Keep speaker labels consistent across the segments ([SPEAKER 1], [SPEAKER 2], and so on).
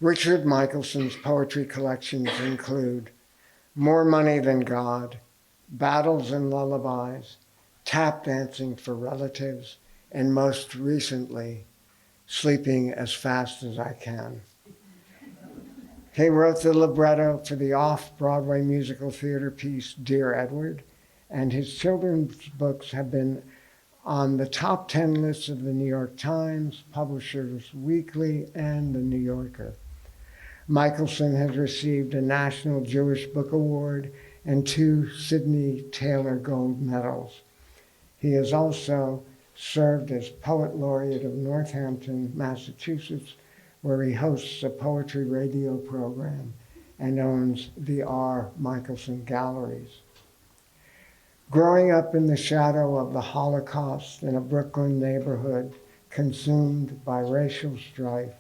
[SPEAKER 1] Richard Michelson's poetry collections include More Money Than God, Battles and Lullabies, Tap Dancing for Relatives, and most recently, Sleeping as Fast as I Can. He wrote the libretto for the off-Broadway musical theater piece Dear Edward, and his children's books have been on the top 10 lists of the New York Times, Publishers Weekly, and the New Yorker. Michelson has received a National Jewish Book Award and 2 Sidney Taylor Gold Medals. He has also served as Poet Laureate of Northampton, Massachusetts, where he hosts a poetry radio program and owns the R. Michelson Galleries. Growing up in the shadow of the Holocaust in a Brooklyn neighborhood consumed by racial strife,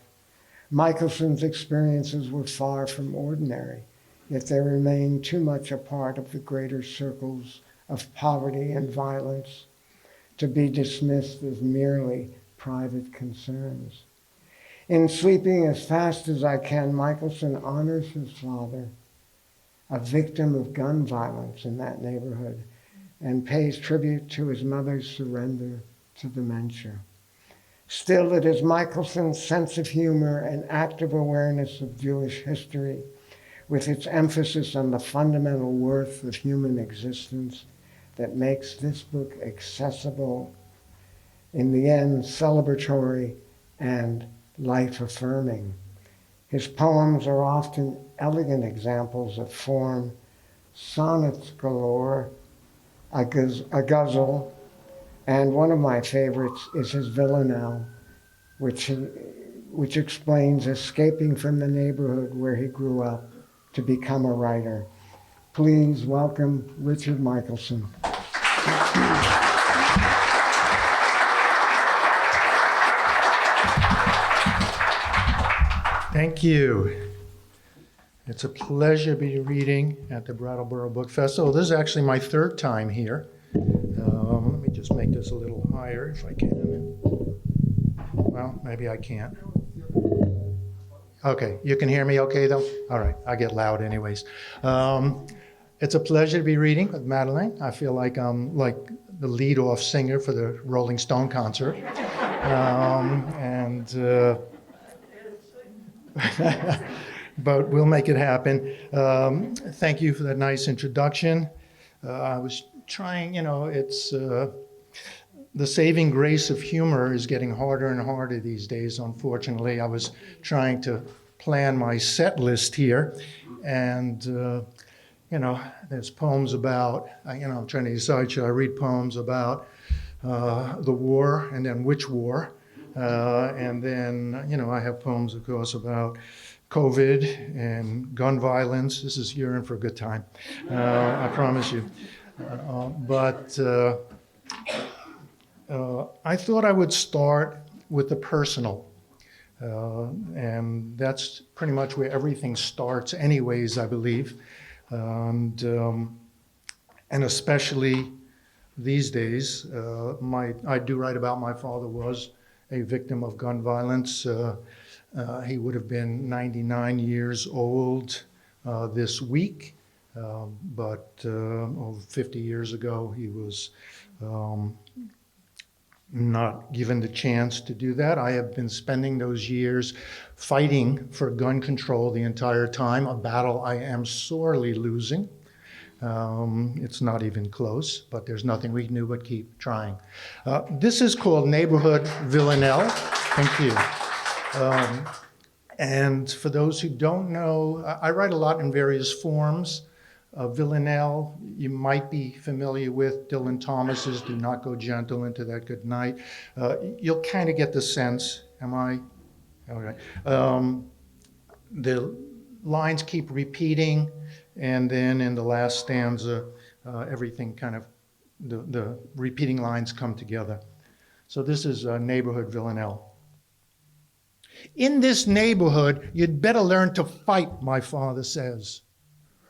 [SPEAKER 1] Michelson's experiences were far from ordinary, yet they remained too much a part of the greater circles of poverty and violence to be dismissed as merely private concerns. In Sleeping as Fast as I Can, Michelson honors his father, a victim of gun violence in that neighborhood, and pays tribute to his mother's surrender to dementia. Still, it is Michelson's sense of humor and active awareness of Jewish history, with its emphasis on the fundamental worth of human existence, that makes this book accessible, in the end, celebratory and life-affirming. His poems are often elegant examples of form, sonnets galore, a ghazal, and one of my favorites is his villanelle, which explains escaping from the neighborhood where he grew up to become a writer. Please welcome Richard Michelson.
[SPEAKER 2] Thank you. It's a pleasure to be reading at the Brattleboro Book Festival. This is actually my 3rd time here. Let me just make this a little higher if I can. Well, maybe I can't. Okay, you can hear me okay though? All right, I get loud anyways. It's a pleasure to be reading with Madeleine. I feel like I'm like the lead-off singer for the Rolling Stone concert. But we'll make it happen. Thank you for that nice introduction. I was trying, it's the saving grace of humor is getting harder and harder these days, unfortunately. I was trying to plan my set list here, and there's poems about, I'm trying to decide, should I read poems about the war, and then which war? And then, I have poems, of course, about COVID and gun violence. You're in for a good time, I promise you. But I thought I would start with the personal. And that's pretty much where everything starts anyways, I believe. And especially these days, I do write about my father was a victim of gun violence. He would have been 99 years old this week, but 50 years ago he was not given the chance to do that. I have been spending those years fighting for gun control the entire time, a battle I am sorely losing. It's not even close, but there's nothing we can do but keep trying. This is called Neighborhood Villanelle. Thank you. And for those who don't know, I write a lot in various forms. Villanelle, you might be familiar with Dylan Thomas's Do Not Go Gentle Into That Good Night. You'll kind of get the sense, am I? All right. The lines keep repeating, and then in the last stanza, everything kind of, the repeating lines come together. So this is Neighborhood Villanelle. In this neighborhood, you'd better learn to fight, my father says.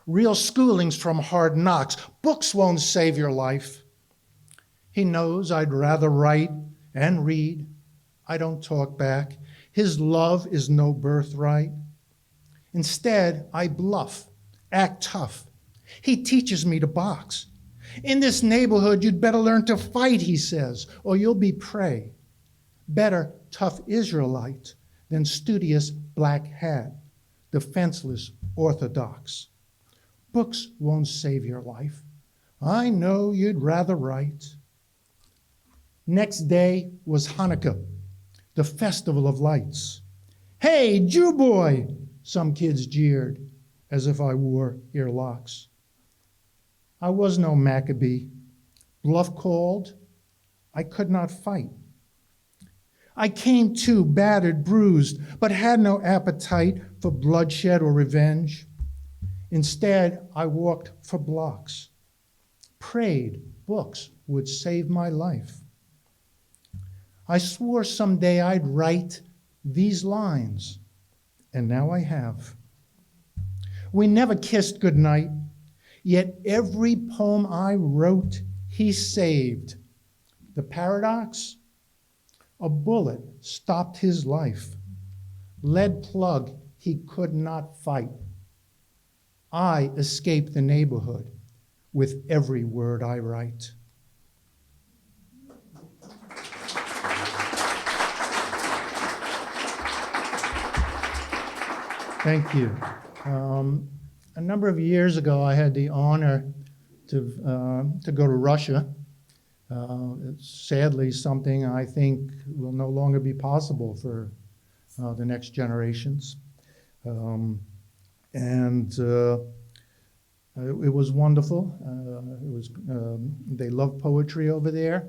[SPEAKER 2] Real schooling's from hard knocks. Books won't save your life. He knows I'd rather write and read. I don't talk back. His love is no birthright. Instead, I bluff, act tough. He teaches me to box. In this neighborhood, you'd better learn to fight, he says, or you'll be prey. Better tough Israelite than studious black hat, defenseless orthodox. Books won't save your life. I know you'd rather write. Next day was Hanukkah, the festival of lights. Hey, Jew boy, some kids jeered, as if I wore earlocks. I was no Maccabee. Bluff called, I could not fight. I came to battered, bruised, but had no appetite for bloodshed or revenge. Instead, I walked for blocks, prayed books would save my life. I swore someday I'd write these lines, and now I have. We never kissed goodnight, yet every poem I wrote, he saved. The paradox? A bullet stopped his life. Lead plug he could not fight. I escape the neighborhood with every word I write. Thank you. A number of years ago, I had the honor to go to Russia. It's sadly something I think will no longer be possible for the next generations. It was wonderful. They love poetry over there.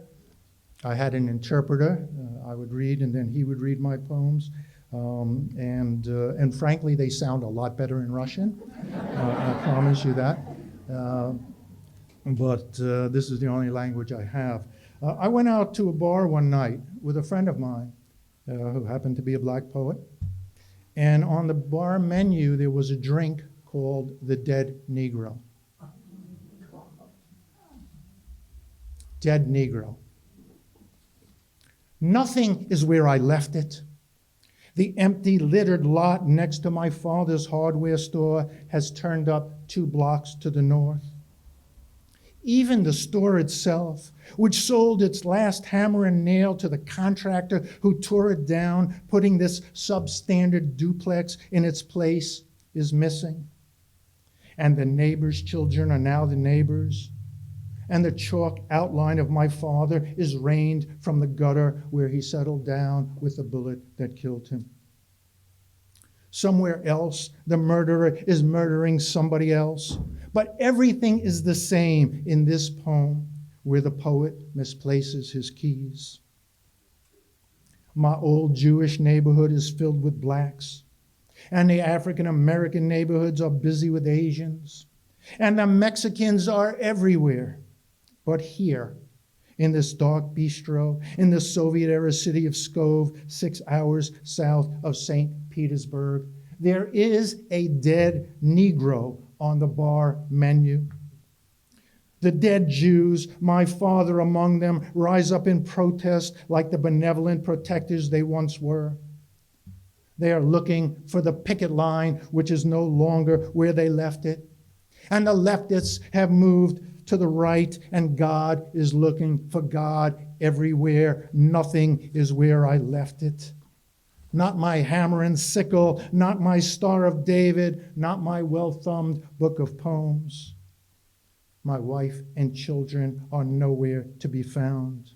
[SPEAKER 2] I had an interpreter. I would read, and then he would read my poems. And frankly, they sound a lot better in Russian. I promise you that. But this is the only language I have. I went out to a bar one night with a friend of mine who happened to be a black poet. And on the bar menu, there was a drink called the Dead Negro. Dead Negro. Nothing is where I left it. The empty, littered lot next to my father's hardware store has turned up 2 blocks to the north. Even the store itself, which sold its last hammer and nail to the contractor who tore it down, putting this substandard duplex in its place, is missing. And the neighbors' children are now the neighbors. And the chalk outline of my father is rained from the gutter where he settled down with the bullet that killed him. Somewhere else, the murderer is murdering somebody else. But everything is the same in this poem where the poet misplaces his keys. My old Jewish neighborhood is filled with blacks, and the African American neighborhoods are busy with Asians, and the Mexicans are everywhere. But here, in this dark bistro, in the Soviet-era city of Pskov, 6 hours south of St. Petersburg, there is a dead Negro on the bar menu. The dead Jews, my father among them, rise up in protest like the benevolent protectors they once were. They are looking for the picket line, which is no longer where they left it. And the leftists have moved to the right, and God is looking for God everywhere. Nothing is where I left it. Not my hammer and sickle, not my Star of David, not my well-thumbed book of poems. My wife and children are nowhere to be found.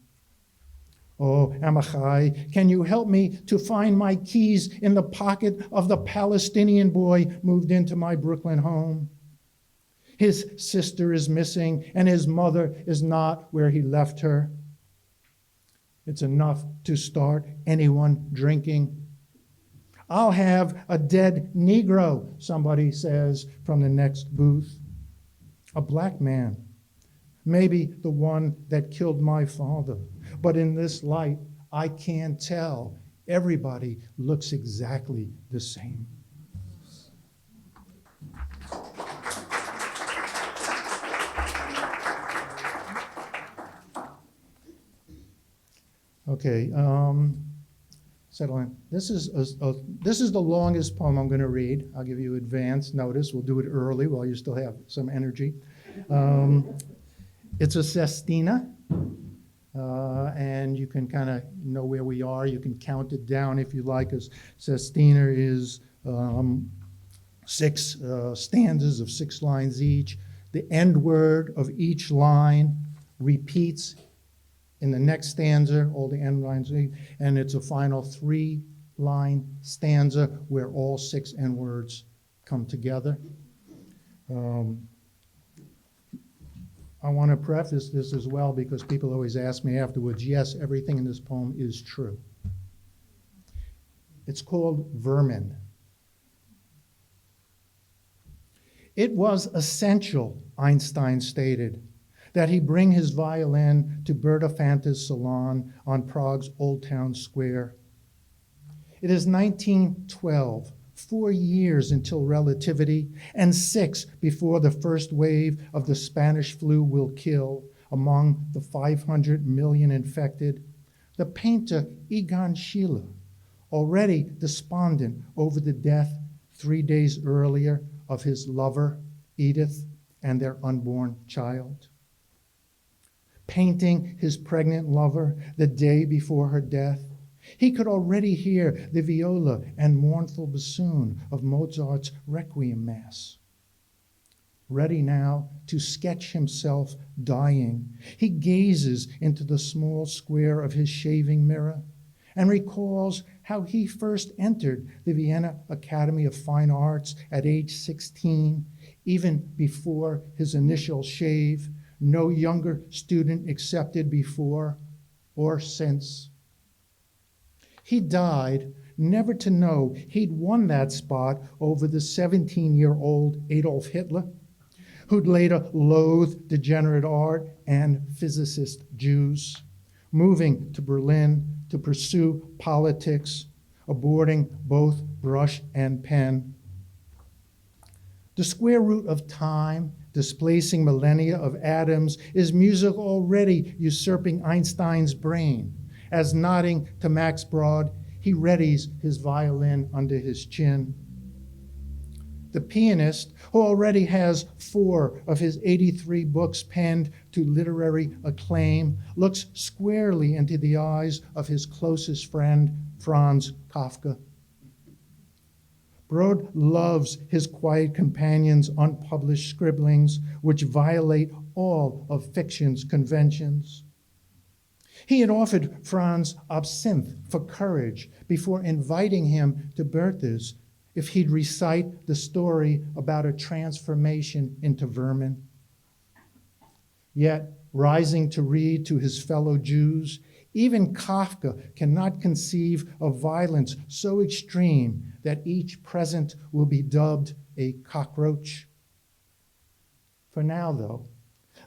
[SPEAKER 2] Oh, Amachai, can you help me to find my keys in the pocket of the Palestinian boy moved into my Brooklyn home? His sister is missing, and his mother is not where he left her. It's enough to start anyone drinking. I'll have a dead Negro, somebody says from the next booth. A black man, maybe the one that killed my father. But in this light, I can't tell. Everybody looks exactly the same. Okay, settle in. This is the longest poem I'm going to read. I'll give you advance notice. We'll do it early while you still have some energy. It's a sestina, and you can kind of know where we are. You can count it down if you like. A sestina is 6 stanzas of 6 lines each. The end word of each line repeats in the next stanza, all the end lines, and it's a final 3-line stanza where all 6 end words come together. I want to preface this as well because people always ask me afterwards, yes, everything in this poem is true. It's called Vermin. It was essential, Einstein stated, that he bring his violin to Berta Fanta's salon on Prague's Old Town Square. It is 1912, 4 years until relativity, and 6 before the first wave of the Spanish flu will kill among the 500 million infected. The painter Egon Schiele, already despondent over the death 3 days earlier of his lover, Edith, and their unborn child. Painting his pregnant lover the day before her death, he could already hear the viola and mournful bassoon of Mozart's Requiem Mass. Ready now to sketch himself dying, he gazes into the small square of his shaving mirror and recalls how he first entered the Vienna Academy of Fine Arts at age 16, even before his initial shave, no younger student accepted before or since. He died never to know he'd won that spot over the 17-year-old Adolf Hitler, who'd later loathed degenerate art and physicist Jews, moving to Berlin to pursue politics, aborting both brush and pen. The square root of time, displacing millennia of atoms, is music already usurping Einstein's brain, as nodding to Max Brod, he readies his violin under his chin. The pianist, who already has 4 of his 83 books penned to literary acclaim, looks squarely into the eyes of his closest friend, Franz Kafka. Brod loves his quiet companion's unpublished scribblings, which violate all of fiction's conventions. He had offered Franz absinthe for courage before inviting him to Bertha's if he'd recite the story about a transformation into vermin. Yet, rising to read to his fellow Jews, even Kafka cannot conceive of violence so extreme that each present will be dubbed a cockroach. For now, though,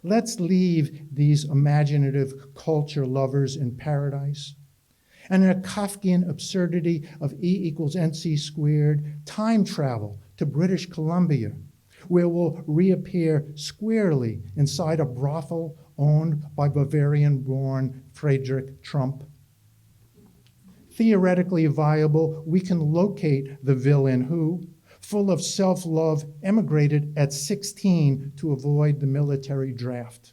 [SPEAKER 2] let's leave these imaginative culture lovers in paradise. And in a Kafkian absurdity of E = MC squared, time travel to British Columbia, where we'll reappear squarely inside a brothel owned by Bavarian-born Friedrich Trump. Theoretically viable, we can locate the villain who, full of self-love, emigrated at 16 to avoid the military draft.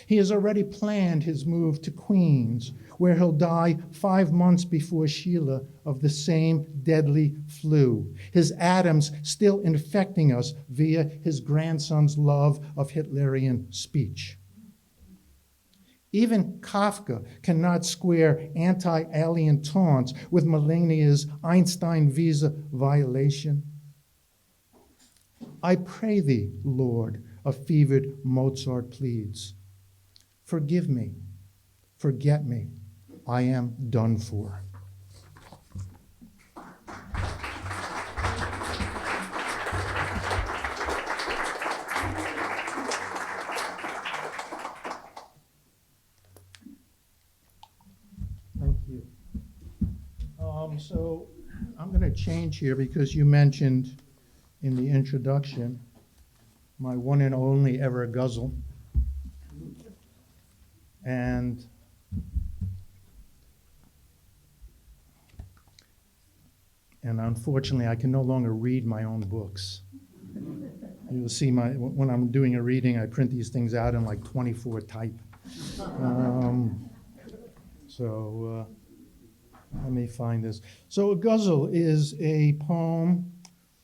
[SPEAKER 2] He has already planned his move to Queens, where he'll die 5 months before Sheila of the same deadly flu, his atoms still infecting us via his grandson's love of Hitlerian speech. Even Kafka cannot square anti-alien taunts with Melania's Einstein visa violation. I pray thee, Lord, a fevered Mozart pleads. Forgive me, forget me, I am done for. Thank you. So I'm going to change here because you mentioned in the introduction my one and only ever guzzle. And And unfortunately, I can no longer read my own books. You'll see when I'm doing a reading, I print these things out in like 24 type. Let me find this. So a ghazal is a poem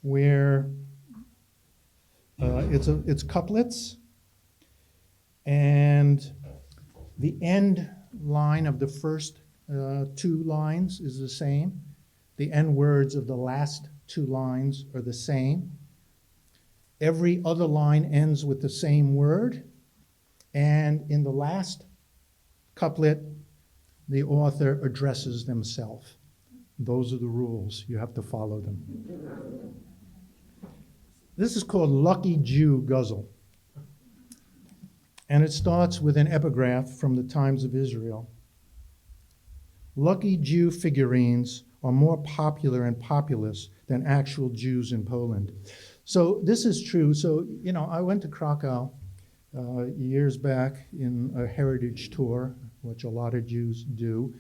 [SPEAKER 2] where it's couplets, and the end line of the first two lines is the same. The end words of the last two lines are the same. Every other line ends with the same word, and in the last couplet, the author addresses themselves. Those are the rules. You have to follow them. This is called Lucky Jew Ghazal. And it starts with an epigraph from the times of Israel. Lucky Jew figurines are more popular and populous than actual Jews in Poland. So this is true. So, I went to Krakow years back in a heritage tour, which a lot of Jews do,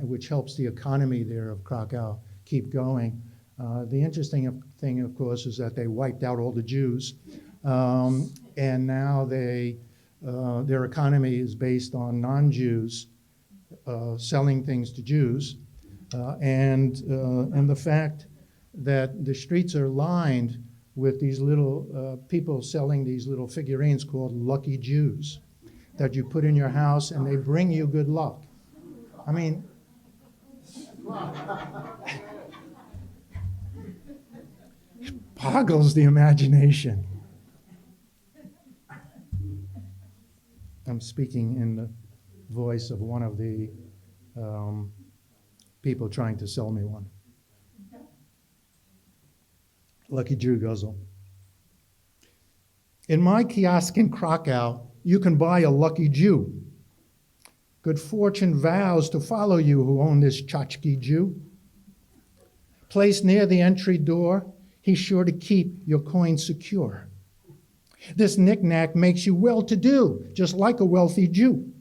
[SPEAKER 2] which helps the economy there of Krakow keep going. The interesting thing, of course, is that they wiped out all the Jews, and now their economy is based on non-Jews selling things to Jews, and the fact that the streets are lined with these little people selling these little figurines called Lucky Jews that you put in your house and they bring you good luck. I mean, boggles the imagination. I'm speaking in the voice of one of the people trying to sell me one. Lucky Jew Ghazal. In my kiosk in Krakow, you can buy a lucky Jew. Good fortune vows to follow you who own this tchotchke Jew. Placed near the entry door, he's sure to keep your coin secure. This knick-knack makes you well-to-do, just like a wealthy Jew.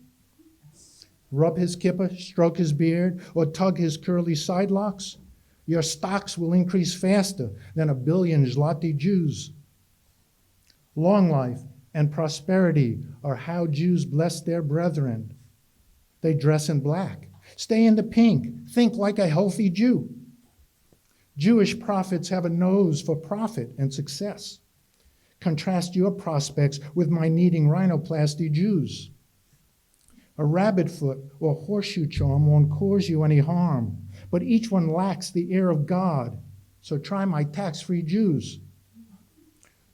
[SPEAKER 2] Rub his kippah, stroke his beard, or tug his curly sidelocks. Your stocks will increase faster than 1 billion zloty Jews. Long life and prosperity are how Jews bless their brethren. They dress in black, stay in the pink, think like a healthy Jew. Jewish prophets have a nose for profit and success. Contrast your prospects with my needing rhinoplasty Jews. A rabbit foot or horseshoe charm won't cause you any harm, but each one lacks the ear of God, so try my tax-free Jews.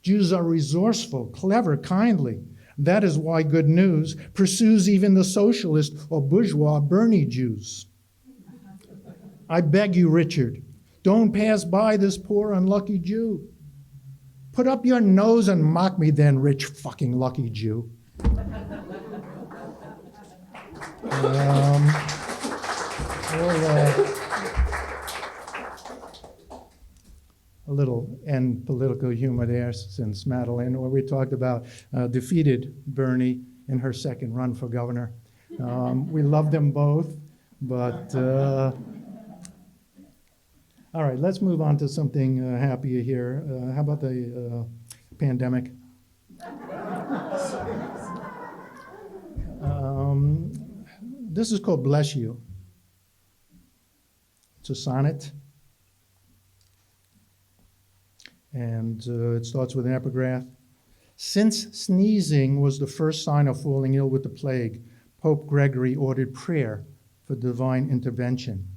[SPEAKER 2] Jews are resourceful, clever, kindly. That is why good news pursues even the socialist or bourgeois Bernie Jews. I beg you, Richard, don't pass by this poor unlucky Jew. Put up your nose and mock me then, rich fucking lucky Jew. A little end political humor there since Madeline, where we talked about defeated Bernie in her second run for governor. We love them both, but all right, let's move on to something happier here. How about the pandemic? This is called Bless You. It's a sonnet. And it starts with an epigraph. Since sneezing was the first sign of falling ill with the plague, Pope Gregory ordered prayer for divine intervention.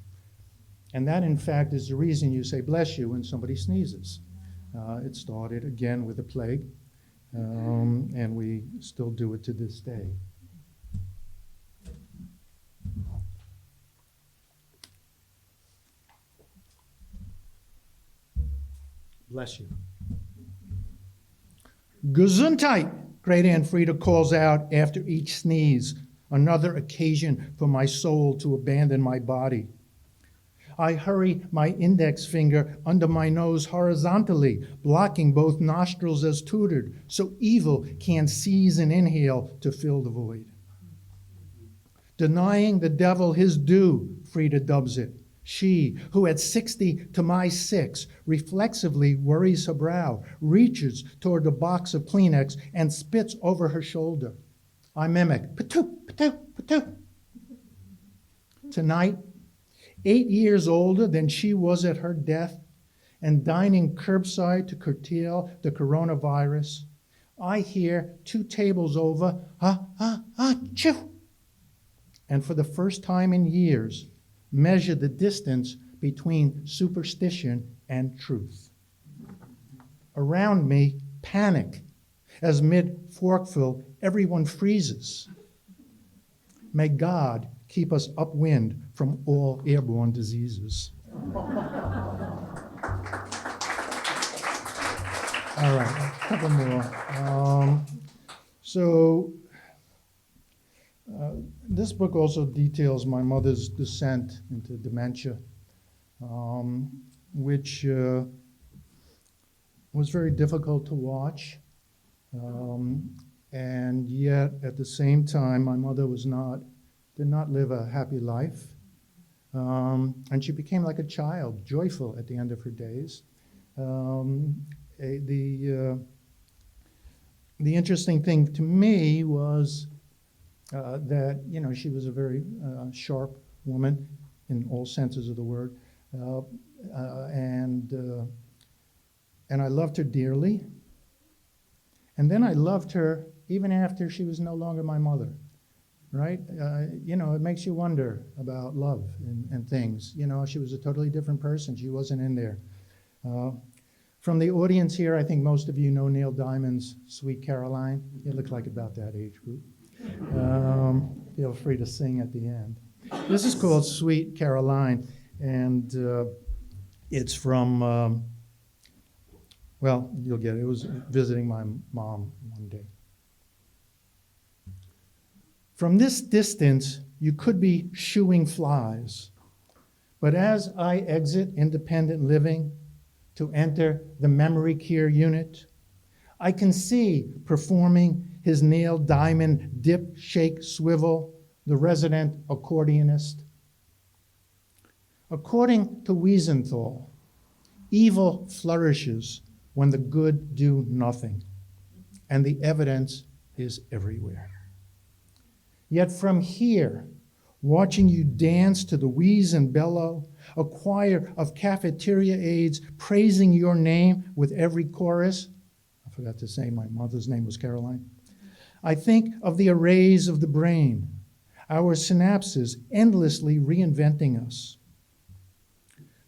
[SPEAKER 2] And that, in fact, is the reason you say bless you when somebody sneezes. It started again with the plague, and we still do it to this day. Bless you. Gesundheit, Great Aunt Frida calls out after each sneeze, another occasion for my soul to abandon my body. I hurry my index finger under my nose horizontally, blocking both nostrils as tutored, so evil can't seize and inhale to fill the void. Denying the devil his due, Frida dubs it. She, who at 60 to my 6, reflexively worries her brow, reaches toward the box of Kleenex, and spits over her shoulder. I mimic, patoo, patoo, patoo. Tonight, 8 years older than she was at her death, and dining curbside to curtail the coronavirus, I hear 2 tables over, chew. And for the first time in years, measure the distance between superstition and truth. Around me, panic, as mid-forkful, everyone freezes. May God keep us upwind from all airborne diseases. All right, a couple more. This book also details my mother's descent into dementia, which was very difficult to watch. And yet, at the same time, my mother did not live a happy life. And she became like a child, joyful at the end of her days. The interesting thing to me was that, she was a very sharp woman in all senses of the word. And I loved her dearly. And then I loved her even after she was no longer my mother, right? It makes you wonder about love and things. She was a totally different person. She wasn't in there. From the audience here, I think most of you know Neil Diamond's Sweet Caroline. You look like about that age group. Feel free to sing at the end. This is called Sweet Caroline, and it's from, you'll get it. It was visiting my mom one day. From this distance, you could be shooing flies, but as I exit independent living to enter the memory care unit, I can see performing his Neil Diamond dip, shake, swivel, the resident accordionist. According to Wiesenthal, evil flourishes when the good do nothing, and the evidence is everywhere. Yet from here, watching you dance to the wheeze and bellow, a choir of cafeteria aides praising your name with every chorus. I forgot to say my mother's name was Caroline. I think of the arrays of the brain, our synapses endlessly reinventing us.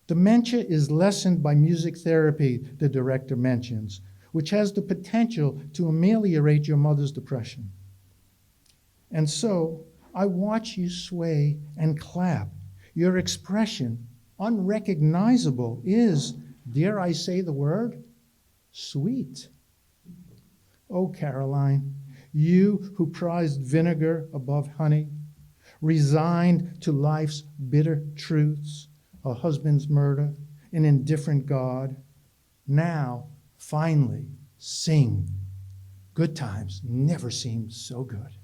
[SPEAKER 2] Dementia is lessened by music therapy, the director mentions, which has the potential to ameliorate your mother's depression. And so I watch you sway and clap. Your expression, unrecognizable, is, dare I say the word, sweet. Oh, Caroline, you who prized vinegar above honey, resigned to life's bitter truths, a husband's murder, an indifferent God, now, finally, sing. Good times never seemed so good.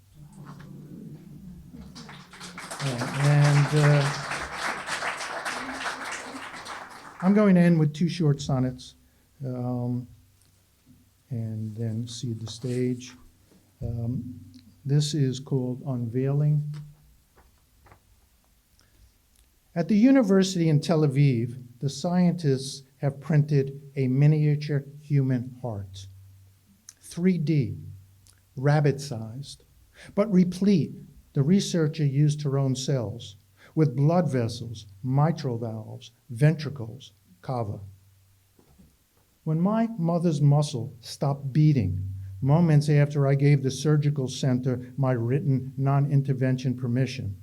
[SPEAKER 2] And I'm going to end with 2 short sonnets, and then cede the stage. This is called Unveiling. At the university in Tel Aviv, the scientists have printed a miniature human heart, 3D, rabbit-sized, but replete. The researcher used her own cells with blood vessels, mitral valves, ventricles, cava. When my mother's muscle stopped beating, moments after I gave the surgical center my written non-intervention permission,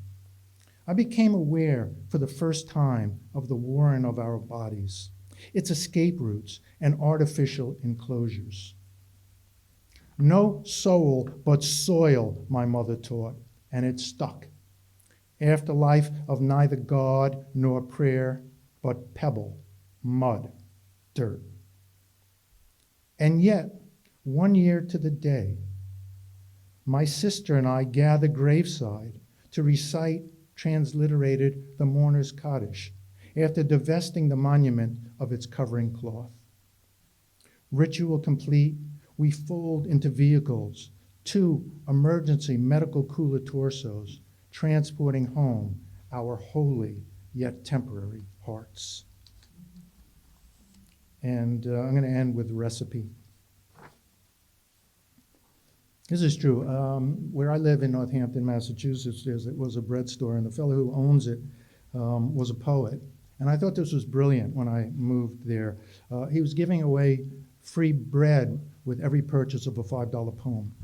[SPEAKER 2] I became aware for the first time of the warren of our bodies, its escape routes and artificial enclosures. No soul but soil, my mother taught, and it stuck. Afterlife of neither God nor prayer, but pebble, mud, dirt. And yet, 1 year to the day, my sister and I gather graveside to recite transliterated the mourner's Kaddish after divesting the monument of its covering cloth. Ritual complete, we fold into vehicles 2 emergency medical cooler torsos, transporting home our holy yet temporary hearts. And I'm going to end with a recipe. This is true. Where I live in Northampton, Massachusetts, there was a bread store, and the fellow who owns it was a poet. And I thought this was brilliant when I moved there. He was giving away free bread with every purchase of a $5 poem.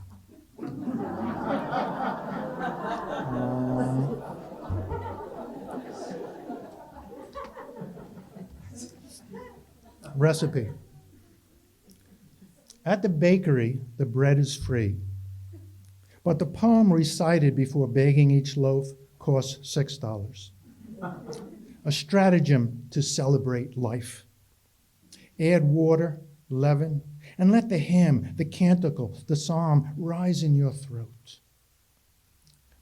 [SPEAKER 2] Recipe. At the bakery, the bread is free, but the poem recited before baking each loaf costs $6. A stratagem to celebrate life. Add water, leaven, and let the hymn, the canticle, the psalm rise in your throat.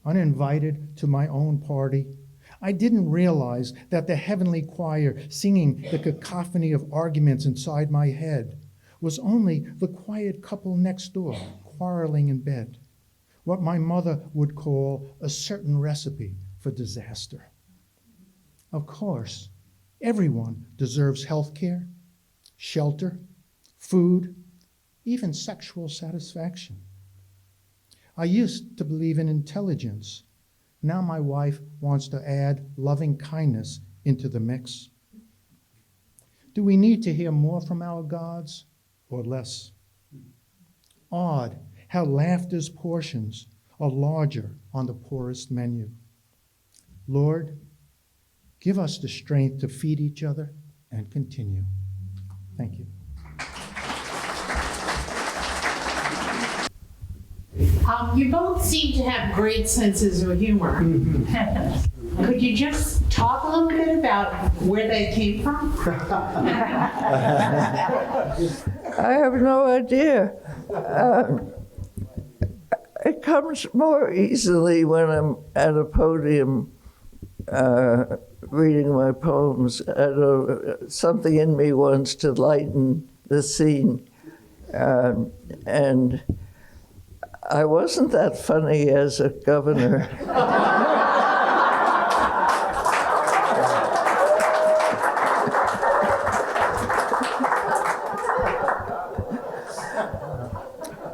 [SPEAKER 2] Uninvited to my own party, I didn't realize that the heavenly choir singing the cacophony of arguments inside my head was only the quiet couple next door quarreling in bed, what my mother would call a certain recipe for disaster. Of course, everyone deserves health care, shelter, food, even sexual satisfaction. I used to believe in intelligence. Now my wife wants to add loving kindness into the mix. Do we need to hear more from our gods or less? Odd how laughter's portions are larger on the poorest menu. Lord, give us the strength to feed each other and continue. Thank you.
[SPEAKER 3] You both seem to have great senses of humor. Could you just talk a little bit about where they came from?
[SPEAKER 4] I have no idea. It comes more easily when I'm at a podium reading my poems. Something in me wants to lighten the scene. And I wasn't that funny as a governor.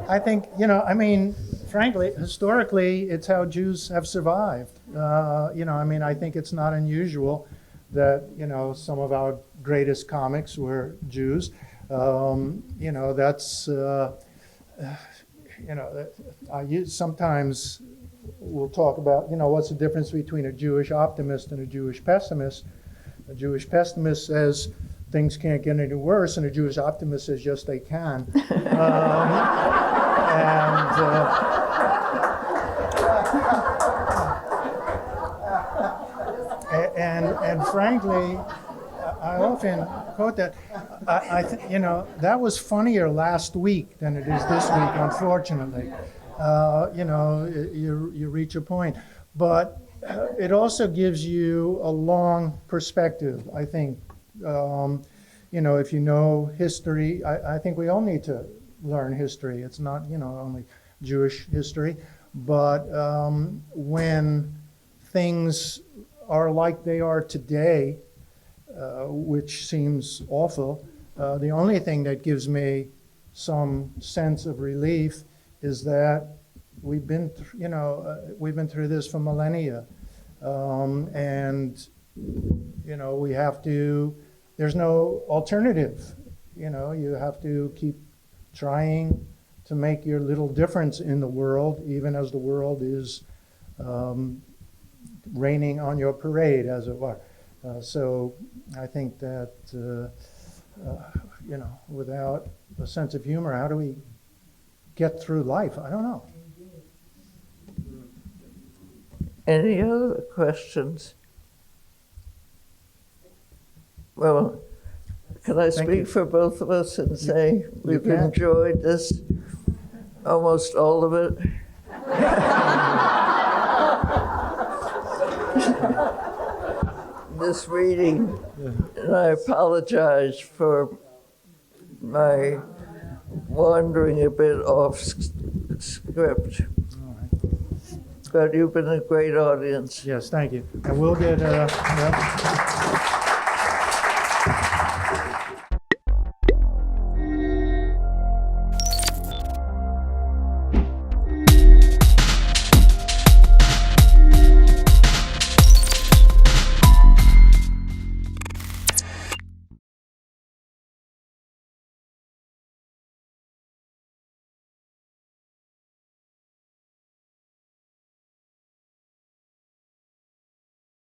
[SPEAKER 2] I think, frankly, historically, it's how Jews have survived. I think it's not unusual that, some of our greatest comics were Jews. Sometimes we'll talk about, what's the difference between a Jewish optimist and a Jewish pessimist. A Jewish pessimist says things can't get any worse, and a Jewish optimist says, yes, they can. And frankly, I often quote that. That was funnier last week than it is this week, unfortunately. You reach a point. But it also gives you a long perspective, I think. If you know history, I think we all need to learn history. It's not, only Jewish history. But when things are like they are today, which seems awful, the only thing that gives me some sense of relief is that we've been through this for millennia, and we have to. There's no alternative. You have to keep trying to make your little difference in the world, even as the world is raining on your parade, as it were. So I think that, without a sense of humor, how do we get through life? I don't know.
[SPEAKER 4] Any other questions? Well, can I speak for both of us and say we've enjoyed this, almost all of it? this reading, and I apologize for my wandering a bit off script. But you've been a great audience.
[SPEAKER 2] Yes, thank you. And we'll get,